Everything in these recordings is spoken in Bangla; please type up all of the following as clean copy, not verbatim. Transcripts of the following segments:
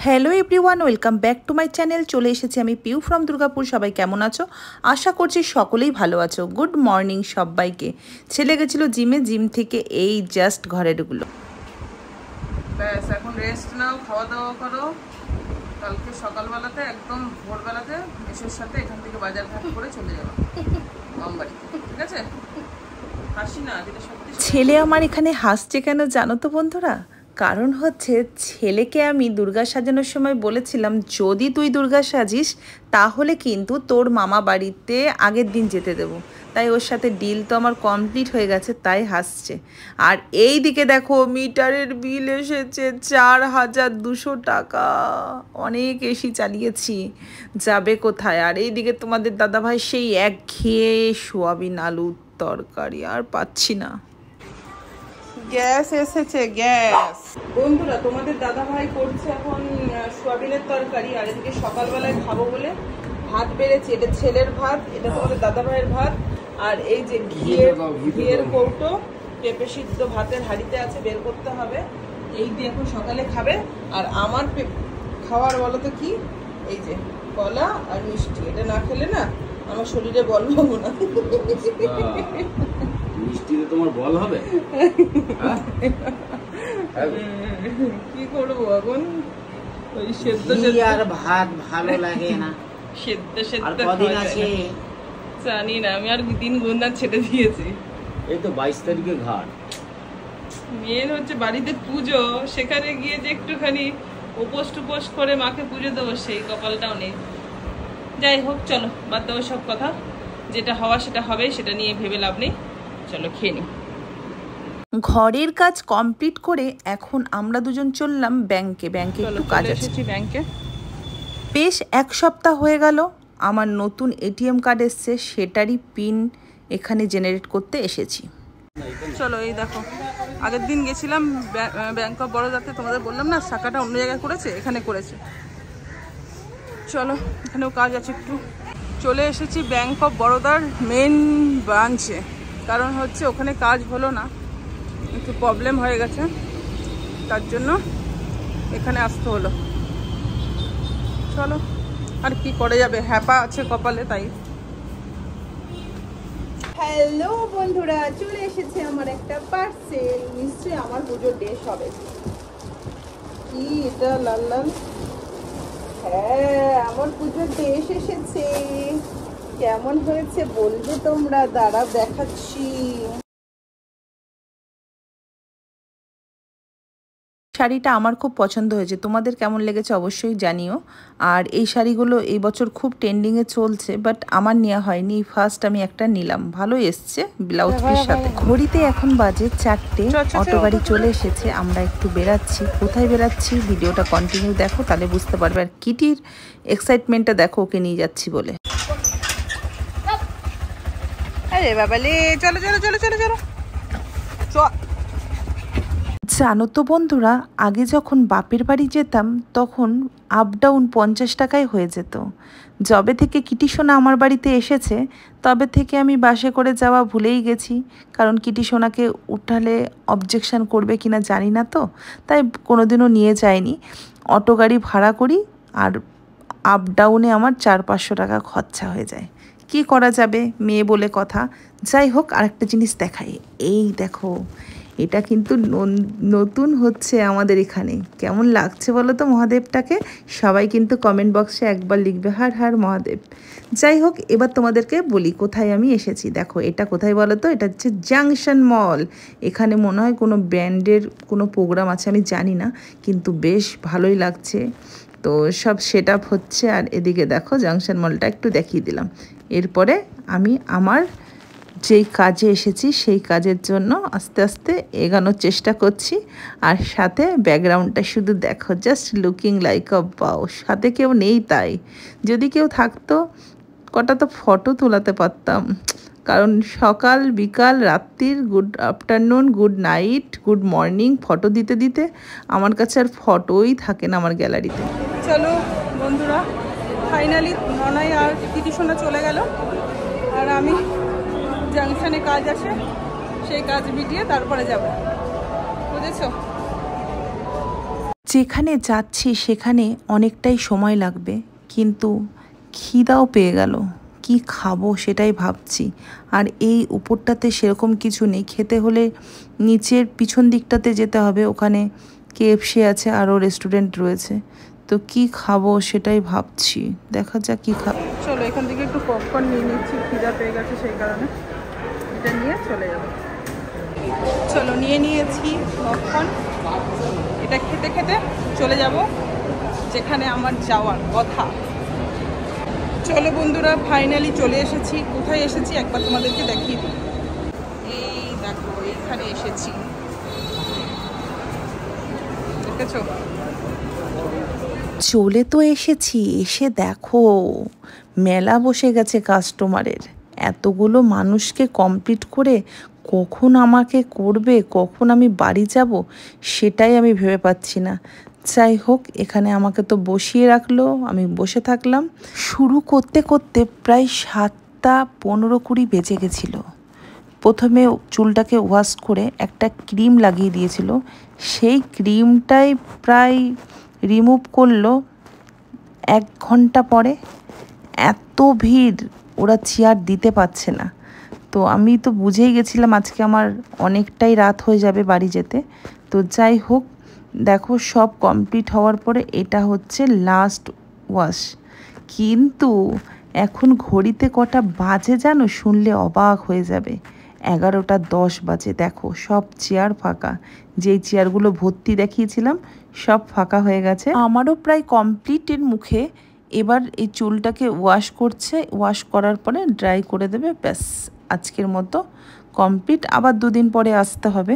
Hello everyone, welcome back to my channel. চলে এসেছি আমি পিউ ফ্রম দুর্গাপুর। সবাই কেমন আছো? আশা করছি সকলেই ভালো আছো। গুড মর্নিং সবাইকে। ছেলে গেছিলো জিমে, জিম থেকে এই জাস্ট ঘরে ঢুকলো। ব্যাস এখন রেস্ট নাও, খাওয়া দাওয়া করো। কালকে সকালবেলাতে একদম ভোরবেলাতে মেসের সাথে এখান থেকে বাজার ঘাট করে চলে যাবো মামবাড়িতে, ঠিক আছে? হাসি না, যেটা সত্যি। ছেলে আমার এখানে হাসছে কেন জানো তো বন্ধুরা? কারণ হচ্ছে ছেলেকে আমি দুর্গা সাজানোর সময় বলেছিলাম, যদি তুই দুর্গা সাজিস তাহলে কিন্তু তোর মামা বাড়িতে আগের দিন যেতে দেবো। তাই ওর সাথে ডিল তো আমার কমপ্লিট হয়ে গেছে, তাই হাসছে। আর এই দিকে দেখো মিটারের বিল এসেছে 4200 টাকা। অনেক এসি চালিয়েছি, যাবে কোথায়? আর এই দিকে তোমাদের দাদাভাই সেই একঘেয়ে সোয়াবিন আলুর তরকারি আর পাচ্ছি না। গ্যাস এসেছে, গ্যাস। বন্ধুরা, তোমাদের দাদা ভাই করছে এখন সোয়াবিনের তরকারি, আর এদিকে সকালবেলায় খাবো বলে ভাত বেড়েছি। এটা ছেলের ভাত, এটা তোমাদের দাদা ভাইয়ের ভাত। আর এই যে ঘিয়ের কৌটো, পেঁপে সিদ্ধ ভাতের হাঁড়িতে আছে, বের করতে হবে। এই দিয়ে এখন সকালে খাবে। আর আমার খাওয়ার বলো তো কি? এই যে কলা আর মিষ্টি। এটা না খেলে না আমার শরীরে বল পাবো না। মিষ্টিতে তোমার বল হবে? কি করবো এখন? ওই সেদ্ধ আর ভাত ভালো লাগে না। সেদ্ধ সেদ্ধ জানি না, আমি আর দিন গুন্দার ছেড়ে দিয়েছি। এই তো 22 তারিখে ঘাট। মেন হচ্ছে বাড়িতে পুজো, সেখানে গিয়ে যে একটুখানি উপোস টুপোস করে মাকে পুজো দেবো, সেই কপালটাও নেই। যাই হোক, চলো বাদ দেবো সব কথা। যেটা হওয়া সেটা হবে, সেটা নিয়ে ভেবে লাভ নেই। চলো খেয়ে নিই। ঘরের কাজ কমপ্লিট করে এখন আমরা দুজন চললাম ব্যাংকে। ব্যাংকে একটু কাজ আছে। ব্যাংকে বেশ এক সপ্তাহ হয়ে গেল আমার নতুন এটিএম কার্ড এসছে, সেটারই পিন এখানে জেনারেট করতে এসেছি। চলো, এই দেখো, আগের দিন গেছিলাম ব্যাংক অফ বরোদাতে, তোমাদের বললাম না শাখাটা অন্য জায়গায় করেছে, এখানে করেছে। চলো, এখানেও কাজ আছে একটু। চলে এসেছি ব্যাংক অফ বরোদার মেন ব্রাঞ্চে। কারণ হচ্ছে ওখানে কাজ হলো না, একটু প্রবলেম হয়ে গেছে, তার জন্য এখানে আসতে হলো। চলো, আর কি করে যাবে, হ্যাপা আছে কপালে, তাই। হ্যালো বন্ধুরা, চলে এসেছে আমার একটা পার্সেল। নিশ্চয়ই আমার পুজোর ড্রেস হবে। কি এটা লাল লাল? হ্যাঁ, আমার পুজোর ড্রেস এসেছে। কেমন হয়েছে বলবে তোমরা? দাঁড়া দেখাচ্ছি। শাড়িটা আমার খুব পছন্দ হয়েছে, তোমাদের কেমন লেগেছে অবশ্যই জানিও। আর এই শাড়িগুলো এই বছর খুব ট্রেন্ডিংয়ে চলছে, বাট আমার নেওয়া হয়নি। ফার্স্ট আমি একটা নিলাম, ভালোই এসছে ব্লাউজ পিস সাথে। ঘড়িতে এখন বাজে 4টে, অটো গাড়ি চলে এসেছে। আমরা একটু বেরাচ্ছি। কোথায় বেরাচ্ছি ভিডিওটা কন্টিনিউ দেখো, তাহলে বুঝতে পারবে। আর কিটির এক্সাইটমেন্টটা দেখো, ওকে নিয়ে যাচ্ছি বলে। আরে বাবালে, চলো চলো চলো চলো চলো। জানো তো বন্ধুরা, আগে যখন বাপের বাড়ি যেতাম তখন আপ ডাউন 50 টাকায় হয়ে যেত। যবে থেকে কিটি সোনা আমার বাড়িতে এসেছে তবে থেকে আমি বাসে করে যাওয়া ভুলেই গেছি। কারণ কিটি সোনাকে উঠালে অবজেকশন করবে কিনা জানি না, তো তাই কোনোদিনও নিয়ে যায়নি। অটো গাড়ি ভাড়া করি, আর আপ ডাউনে আমার 400-500 টাকা খরচা হয়ে যায়। কি করা যাবে, মেয়ে বলে কথা। যাই হোক, আরেকটা জিনিস দেখাই। এই দেখো, এটা কিন্তু নতুন হচ্ছে আমাদের এখানে। কেমন লাগছে বলো তো মহাদেবটাকে? সবাই কিন্তু কমেন্ট বক্সে একবার লিখবে হার হার মহাদেব। যাই হোক, এবার তোমাদেরকে বলি কোথায় আমি এসেছি। দেখো, এটা কোথায় বলো তো? এটা হচ্ছে জাংশন মল। এখানে মনে হয় কোনো ব্যান্ডের কোনো প্রোগ্রাম আছে, আমি জানি না, কিন্তু বেশ ভালোই লাগছে। তো সব সেট আপ হচ্ছে। আর এদিকে দেখো জাংশন মলটা একটু দেখিয়ে দিলাম। এরপরে আমি আমার যেই কাজে এসেছি সেই কাজের জন্য আস্তে আস্তে এগানোর চেষ্টা করছি। আর সাথে ব্যাকগ্রাউন্ডটা শুধু দেখো, জাস্ট লুকিং লাইক আ বাও। সাথে কেউ নেই, তাই যদি কেউ থাকতো কটা তো ফটো তোলাতে পারতাম। কারণ সকাল বিকাল রাত্রির good afternoon, good night, good morning photo দিতে দিতে আমার কাছে আর ফটোই থাকে না আমার গ্যালারিতে। চলো বন্ধুরা, ফাইনালি ননাই আর কিটি সোনা চলে গেল, আর আমি জাংশনে কাজ আছে, সেই কাজ মিটিয়ে তারপরে যাব, বুঝেছো? যেখানে যাচ্ছি সেখানে অনেকটাই সময় লাগবে, কিন্তু খিদাও পেয়ে গেল। কি খাবো সেটাই ভাবছি। আর এই উপরটাতে সেরকম কিছু নেই, খেতে হলে নিচের পিছন দিকটাতে যেতে হবে, ওখানে কেএফসি আছে, আরও রেস্টুরেন্ট রয়েছে। তো কি খাবো সেটাই ভাবছি, দেখা যাক কি খাবো। চলো এখান থেকে একটু পপকর্ন নিয়ে নিচ্ছি, খিদা পেয়ে গেছে সেই কারণে। এটা নিয়ে চলে যাবো। চলো নিয়ে নিয়েছি পপকর্ন, এটা খেতে খেতে চলে যাব যেখানে আমার যাওয়ার কথা। চলো বন্ধুরা, ফাইনালি চলে এসেছি। কোথায় এসেছি একবার তোমাদেরকে দেখিয়ে দিই। এই দেখো এইখানে এসেছি, দেখেছো? চলে তো এসেছি, এসে দেখো মেলা বসে গেছে কাস্টমারের। এতগুলো মানুষকে কমপ্লিট করে কখন আমাকে করবে, কখন আমি বাড়ি যাব সেটাই আমি ভেবে পাচ্ছি না। যাই হোক, এখানে আমাকে তো বসিয়ে রাখলো, আমি বসে থাকলাম। শুরু করতে করতে প্রায় 7:15-20 বেজে গেছিলো। প্রথমে চুলটাকে ওয়াশ করে একটা ক্রিম লাগিয়ে দিয়েছিল, সেই ক্রিমটাই প্রায় রিমুভ করলো 1 ঘন্টা পরে। এত ভিড়, ওরা চেয়ার দিতে পারছে না। তো আমি তো বুঝেই গেছিলাম আজকে আমার অনেকটাই রাত হয়ে যাবে বাড়ি যেতে। তো যাই হোক, দেখো সব কমপ্লিট হওয়ার পরে এটা হচ্ছে লাস্ট ওয়াশ। কিন্তু এখন ঘড়িতে কটা বাজে জানো? শুনলে অবাক হয়ে যাবে। 11:10 বাজে। দেখো সব চেয়ার ফাঁকা, যেই চেয়ারগুলো ভর্তি দেখিয়েছিলাম সব ফাঁকা হয়ে গেছে। আমারও প্রায় কমপ্লিটের মুখে। এবার এই চুলটাকে ওয়াশ করছে, ওয়াশ করার পরে ড্রাই করে দেবে, ব্যাস আজকের মতো কমপ্লিট। আবার 2 দিন পরে আসতে হবে।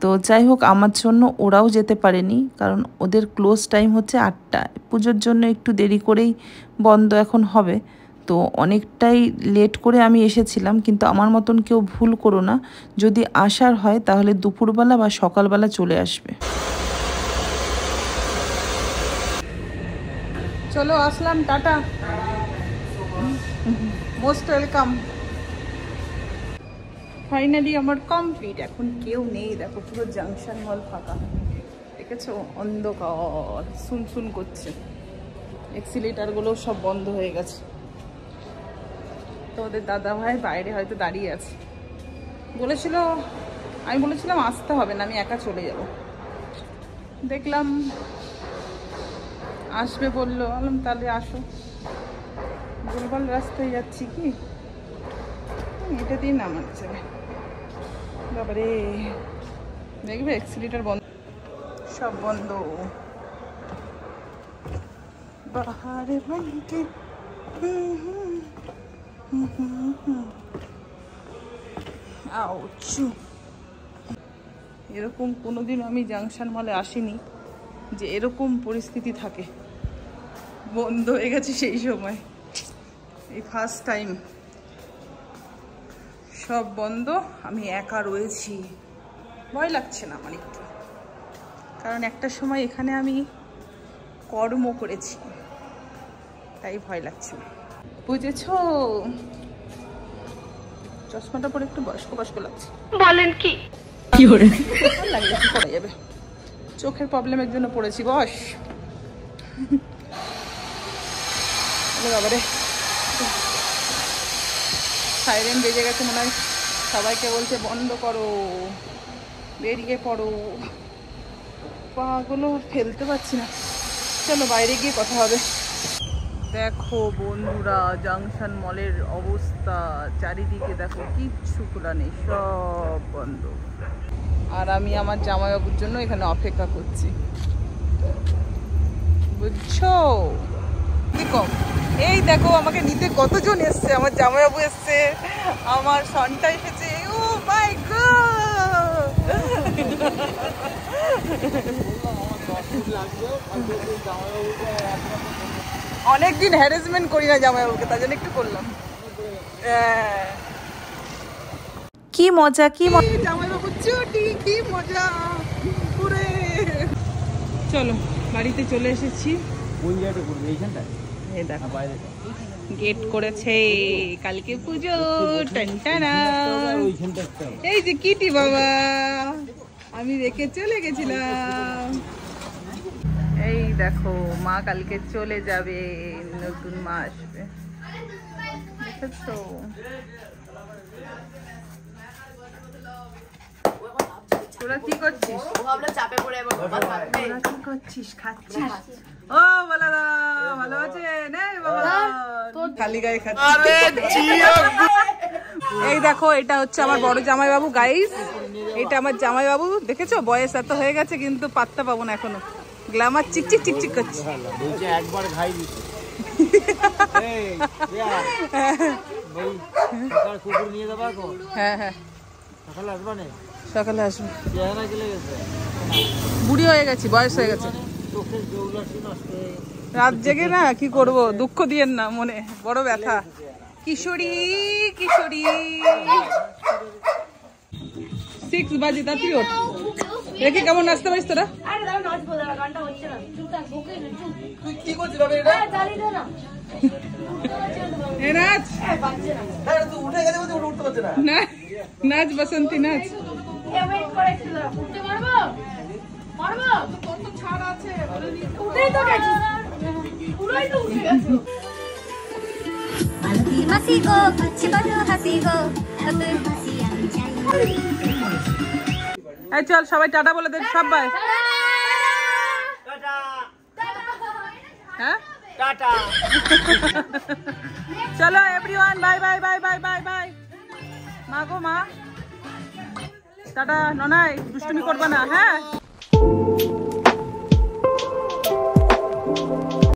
তো যাই হোক, আমার জন্য ওরাও যেতে পারেনি, কারণ ওদের ক্লোজ টাইম হচ্ছে 8টায়। পুজোর জন্য একটু দেরি করেই বন্ধ এখন হবে। তো অনেকটাই লেট করে আমি এসেছিলাম, কিন্তু আমার মতন কেউ ভুল করো না, যদি আসার হয় তাহলে দুপুরবেলা বা সকালবেলা চলে আসবে। চলো আসলাম, টাটা, মোস্ট ওয়েলকাম। ফাইনালি আমার কমপ্লিট। এখন কেউ নেই, দেখো পুরো জাংশন মল ফাঁকা, দেখেছো? অন্ধকার, শুন করছে, এক্সিলেটারগুলো সব বন্ধ হয়ে গেছে। তো ওদের দাদা ভাই বাইরে হয়তো দাঁড়িয়ে আছে। আমি বলেছিলাম আসতে হবে না, আমি একা চলে যাব। দেখলাম আসবে বললো, বললাম তাহলে আসো। ভুলভাল রাস্তায় যাচ্ছি কি, এটা দিয়ে নামাচ্ছে বাবারে। দেখবে এক্সিলেটার বন্ধ, সব বন্ধ। বাহারে বনকে এরকম কোনোদিন আমি জাংশন মলে আসিনি যে এরকম পরিস্থিতি থাকে, বন্ধ হয়ে গেছে সেই সময়। এই ফার্স্ট টাইম সব বন্ধ, আমি একা রয়েছি। ভয় লাগছে না আমার একটু, কারণ একটা সময় এখানে আমি কর্ম করেছি, তাই ভয় লাগছে না, বুঝেছো? চশমাটা পরে একটু বয়স্ক লাগছে। বলেন কি লাগলে কি করা যাবে, চোখের প্রবলেমের জন্য পড়েছি বস। বাবারে, সাইরেন বেজে গেছে মনে হয়, সবাইকে বলছে বন্ধ করো, বেরিয়ে পড়ো। পাগুলো ফেলতে পারছি না, চলো বাইরে গিয়ে কথা হবে। দেখো বন্ধুরা, জাংশন মলের অবস্থা, চারিদিকে দেখো কিচ্ছু খোলা নেই, সব বন্ধ। আর আমি আমার জামাইবাবুর জন্য এখানে অপেক্ষা করছি, বুঝছো? দেখো এই দেখো আমাকে নিতে কতজন এসছে, আমার জামাইবাবু এসছে, আমার সনটা এসেছে। ও মাই গড, অনেকদিন হ্যারাসমেন্ট করি না জামাইবাবুকে, তার জন্য একটু করলাম। কি মজা, কি মজা, জামাইবাবুর ছুটি, কি মজা পুরে। চলো বাড়িতে চলে এসেছি। কোন জায়গাটা করবে? এইখানটা? এই দেখো বাইরে গেট করেছে, কালকে পুজো, টানটানা। এই যে কিটি বাবা, আমি রেখে চলে গেছিলাম। দেখো মা কালকে চলে যাবে, নতুন মা আসবে, দেখেছো? তোরা কি করছিস? তোরা কি করছিস? খাচ্ছিস? ও বলা দা ভালো আছে? নেই বাবা খালি গায়ে খাচ্ছি। এই দেখো এটা হচ্ছে আমার বড় জামাইবাবু গাইস, এটা আমার জামাইবাবু, দেখেছো? বয়স এত হয়ে গেছে কিন্তু পাত্তা পাবো না এখনো, গ্ল্যামার চিকচিক চিকচিক করছে। একবার খাই দিচ্ছে কুকুর নিয়ে যাবো এখন। হ্যাঁ হ্যাঁ সকালে আসবা না? সকালে আসবো। চেহারা গেলে গেছে, বুড়ি হয়ে গেছি, বয়স হয়ে গেছে, চোখের জৌলসি নষ্ট হয়ে গেছে। রাত জেগে না কি করব, দুঃখ দিয়েন না মনে, বড় ব্যথা। কিশোরী কিশোরী 6 বাজে তাড়াতাড়ি ওঠ। দেখি কেমন নাচতে পারিস তোরা। কি করছিস বাবা এটা? এ নাচ উঠে গেছে, উঠতে পারছে না। নাচ বসন্তী নাচ। চল সবাই টাটা বলে দেন সবাই। হ্যাঁ টাটা। চলো everyone, bye bye bye bye bye bye. মা গো মা, টাটা। ননাই দুষ্টুমি করবে না, হ্যাঁ?